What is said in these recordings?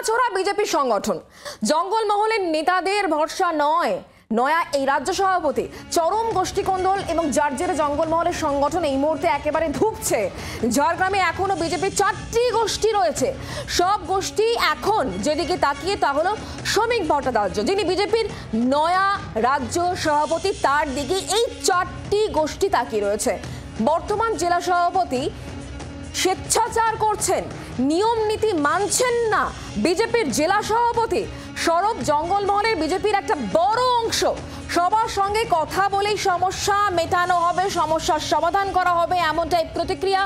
ভাঙাচোরা বিজেপি সংগঠন, জঙ্গলমহলের নেতাদের ভরসা নয় নয়া এই রাজ্য সভাপতি, চরম গোষ্ঠীকন্দল এবং যার জেরে জঙ্গলমহলের সংগঠন এই মুহূর্তে একেবারে ধুঁকছে। ঝাড়গ্রামে এখনো বিজেপির 4টি গোষ্ঠী রয়েছে। সব গোষ্ঠী এখন যেদিকে তাকিয়ে তা হলো শ্রমিক ভট্টাচার্য, যিনি বিজেপির নয়া রাজ্য সভাপতি, তার দিকে এই 4টি গোষ্ঠী তাকিয়ে রয়েছে। বর্তমান জেলা সভাপতি স্বেচ্ছাচার করছেন, নিয়ম নীতি মানছেন না বিজেপির জেলা সভাপতি। সরব জঙ্গলমহলের বিজেপির একটা বড় অংশ। সবার সঙ্গে কথা বলেই সমস্যা মেটানো হবে, সমস্যার সমাধান করা হবে, এমনটাই প্রতিক্রিয়া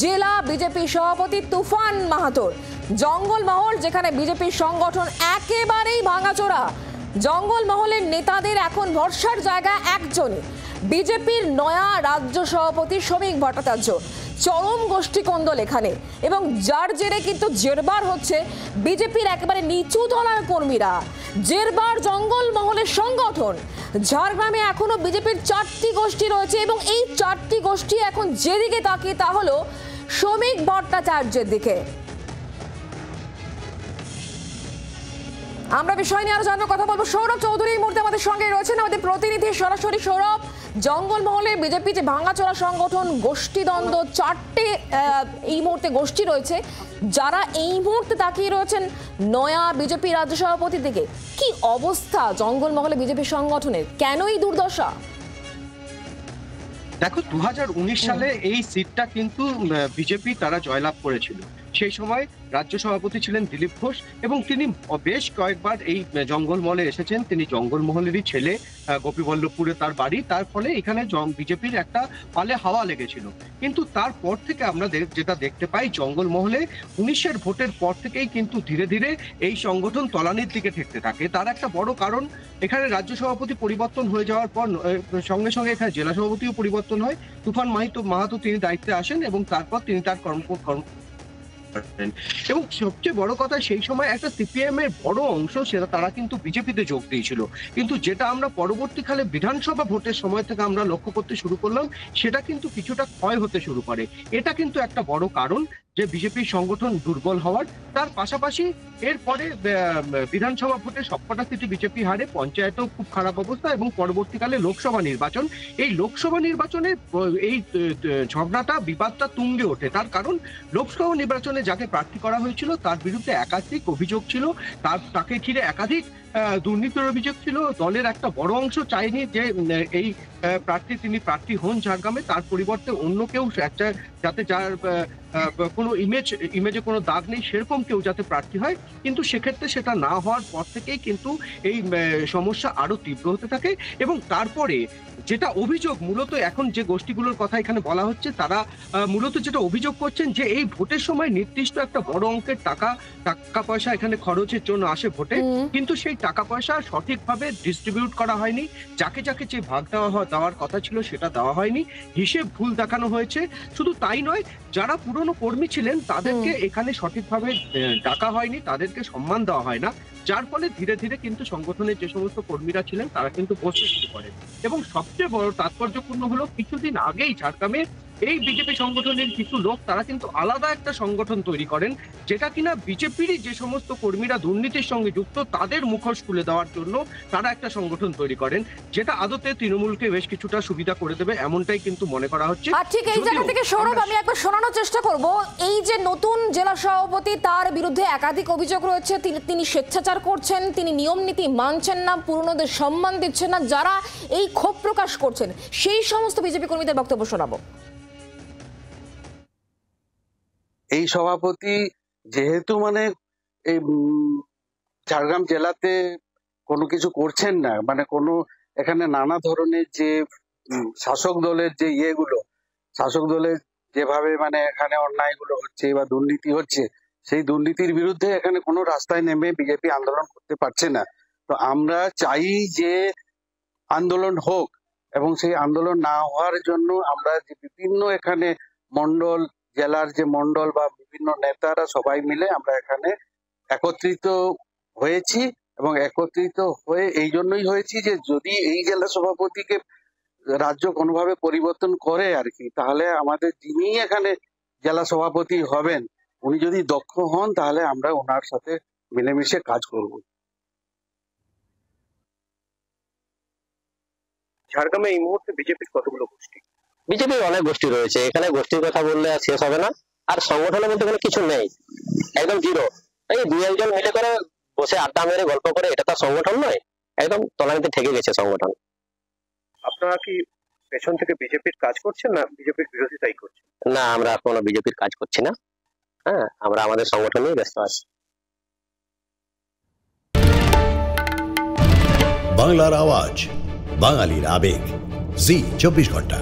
জেলা বিজেপি সভাপতি তুফান মাহাতোর। জঙ্গলমহল যেখানে বিজেপির সংগঠন একেবারেই ভাঙাচোরা, জঙ্গলমহলের নেতাদের এখন ভরসার জায়গা একজনই, বিজেপির নয়া রাজ্য সভাপতি শ্রমিক ভট্টাচার্য। চরম গোষ্ঠীকন্দল এখানে, এবং যার জেরে কিন্তু জেরবার হচ্ছে বিজেপির একেবারে নিচু তলার কর্মীরা, জেরবার জঙ্গলমহলের সংগঠন। ঝাড়গ্রামে এখনো বিজেপির 4টি গোষ্ঠী রয়েছে এবং এই 4টি গোষ্ঠী এখন যেদিকে তাকিয়ে তা হলো শ্রমিক ভট্টাচার্যের দিকে। আমরা বিষয় নিয়ে আরো জানার কথা বলবো। সৌরভ চৌধুরী এই মুহূর্তে আমাদের সঙ্গে রয়েছেন, আমাদের প্রতিনিধি সরাসরি। সৌরভ, জঙ্গলমহলে বিজেপি যে ভাঙাচোরা সংগঠন, গোষ্ঠীদ্বন্দ্ব, 4টে এই মুহূর্তে গোষ্ঠী রয়েছে, যারা এই মুহূর্তে তাকিয়ে রয়েছেন নয়া বিজেপি রাজ্য সভাপতির দিকে। কি অবস্থা জঙ্গলমহলে বিজেপি সংগঠনের, কেন এই দুর্দশা? দেখো, 2019 সালে এই সিটটা কিন্তু বিজেপি তারা জয়লাভ করেছিল। সেই সময় রাজ্য সভাপতি ছিলেন দিলীপ ঘোষ এবং তিনি বেশ কয়েকবার এই জঙ্গলমহলে এসেছেন। তিনি জঙ্গলমহলেরই ছেলে, গোপীবল্লভপুরে তার বাড়ি। তার ফলে এখানে বিজেপির একটা পালে হাওয়া লেগেছিল। কিন্তু তারপর থেকে আমরা যেটা দেখতে পাই, জঙ্গলমহলে 19-এর ভোটের পর থেকেই কিন্তু ধীরে ধীরে এই সংগঠন তলানির দিকে ঠেকতে থাকে। তার একটা বড় কারণ, এখানে রাজ্য সভাপতি পরিবর্তন হয়ে যাওয়ার পর সঙ্গে সঙ্গে এখানে জেলা সভাপতিও পরিবর্তন হয়। তুফান মাহাতো তিনি দায়িত্বে আসেন এবং তারপর তিনি তার কর্ম এবং সবচেয়ে বড় কথা, সেই সময় একটা সিপিএম এর বড় অংশ সেটা তারা কিন্তু বিজেপিতে যোগ দিয়েছিল। কিন্তু যেটা আমরা পরবর্তীকালে বিধানসভা ভোটের সময় থেকে আমরা লক্ষ্য করতে শুরু করলাম, সেটা কিন্তু কিছুটা ক্ষয় হতে শুরু করে। এটা কিন্তু একটা বড় কারণ যে বিজেপির সংগঠন দুর্বল হওয়ার। তার পাশাপাশি এরপরে বিধানসভা ভোটে সবকটা সিটি বিজেপি হারে, পঞ্চায়েতেও খুব খারাপ অবস্থা এবং পরবর্তীকালে লোকসভা নির্বাচন। এই লোকসভা নির্বাচনে এই ঝগড়াটা, বিবাদটা তুঙ্গে ওঠে। তার কারণ, লোকসভা নির্বাচনে যাকে প্রার্থী করা হয়েছিল তার বিরুদ্ধে একাধিক অভিযোগ ছিল, তাকে ঘিরে একাধিক দুর্নীতির অভিযোগ ছিল। দলের একটা বড় অংশ চায়নি যে এই তিনি প্রার্থী হন ঝাড়গ্রামে, তার পরিবর্তে অন্য কেউ যাতে যার কোনো ইমেজে কোনো দাগ নেই সেরকম কেউ যাতে প্রার্থী হয়। কিন্তু সেক্ষেত্রে সেটা না হওয়ার পর থেকেই কিন্তু এই সমস্যা আরো তীব্র হতে থাকে। এবং তারপরে যেটা অভিযোগ, মূলত এখন যে গোষ্ঠীগুলোর কথা এখানে বলা হচ্ছে, তারা মূলত যেটা অভিযোগ করছেন যে এই ভোটের সময় নির্দিষ্ট একটা বড় অঙ্কের টাকা পয়সা এখানে খরচের জন্য আসে ভোটে, কিন্তু সেই টাকা পয়সা সঠিকভাবে ডিস্ট্রিবিউট করা হয়নি। যাকে যাকে যে ভাগ দেওয়ার কথা ছিল সেটা দেওয়া হয়নি, হিসেব ভুল দেখানো হয়েছে। শুধু তাই নয়, যারা পুরনো কর্মী ছিলেন তাদেরকে এখানে সঠিকভাবে ডাকা হয়নি, তাদেরকে সম্মান দেওয়া হয় না। যার ফলে ধীরে ধীরে কিন্তু সংগঠনের যে সমস্ত কর্মীরা ছিলেন তারা কিন্তু বসতে শুরু করেন। এবং সবচেয়ে বড় তাৎপর্যপূর্ণ হলো, কিছুদিন আগেই ঝাড়গ্রামে এই বিজেপি সংগঠনের কিছু লোক তারা কিন্তু আলাদা একটা সংগঠন তৈরি করেন, যেটা কিনা বিজেপিরই যে সমস্ত কর্মীরা দুর্নীতির সঙ্গে যুক্ত তাদের মুখোশ খুলে দেওয়ার জন্য তারা একটা সংগঠন তৈরি করেন, যেটা আদতে তৃণমূলকে বেশ কিছুটা সুবিধা করে দেবে, এমনটাই কিন্তু মনে করা হচ্ছে। আর ঠিক এই জায়গা থেকে সৌরভ, আমি একবার শোনানোর চেষ্টা করব, এই যে নতুন জেলা সভাপতি, তার বিরুদ্ধে একাধিক অভিযোগ রয়েছে। তিনি স্বেচ্ছাচার করছেন, তিনি নিয়ম নীতি মানছেন না, পুরনোদের সম্মান দিচ্ছেন না। যারা এই ক্ষোভ প্রকাশ করছেন সেই সমস্ত বিজেপি কর্মীদের বক্তব্য শোনাবো। এই সভাপতি যেহেতু এই ঝাড়গ্রাম জেলাতে কোনো কিছু করছেন না, কোনো এখানে নানা ধরনের যে শাসক দলের যে শাসক দলের যেভাবে এখানে অন্যায়গুলো হচ্ছে বা দুর্নীতি হচ্ছে, সেই দুর্নীতির বিরুদ্ধে এখানে কোনো রাস্তায় নেমে বিজেপি আন্দোলন করতে পারছে না। তো আমরা চাই যে আন্দোলন হোক, এবং সেই আন্দোলন না হওয়ার জন্য আমরা যে বিভিন্ন এখানে মন্ডল, জেলার যে মন্ডল বা বিভিন্ন নেতারা সবাই মিলে আমরা এখানে একত্রিত হয়েছি। এবং একত্রিত হয়ে এই জন্যই হয়েছি যে যদি এই জেলা সভাপতিকে রাজ্য কোনোভাবে পরিবর্তন করে তাহলে আমাদের যিনি এখানে জেলা সভাপতি হবেন, উনি যদি দক্ষ হন তাহলে আমরা ওনার সাথে মিলেমিশে কাজ করব। ঝাড়গ্রামে এই মুহূর্তে বিজেপির কতগুলো গোষ্ঠী? বিজেপির অনেক গোষ্ঠী রয়েছে, এখানে গোষ্ঠীর কথা বললে আর শেষ হবে না। আর সংগঠনের মধ্যে কোনো কিছু নেই, একদম জিরো। এই দুই একজন মিলে করে বসে আড্ডা মেরে গল্প করে, এটা তো সংগঠন নয়, একদম তলানিতে ঠেকে গেছে সংগঠন। আপনারা কি পেছন থেকে বিজেপির কাজ করছেন না বিজেপির বিরোধিতাই করছেন? না, আমরা কোনো বিজেপির কাজ করছি না। হ্যাঁ, আমরা আমাদের সংগঠন নিয়ে ব্যস্ত আছি। বাংলার আওয়াজ, বাঙালির আবেগ, জি 24 ঘন্টা।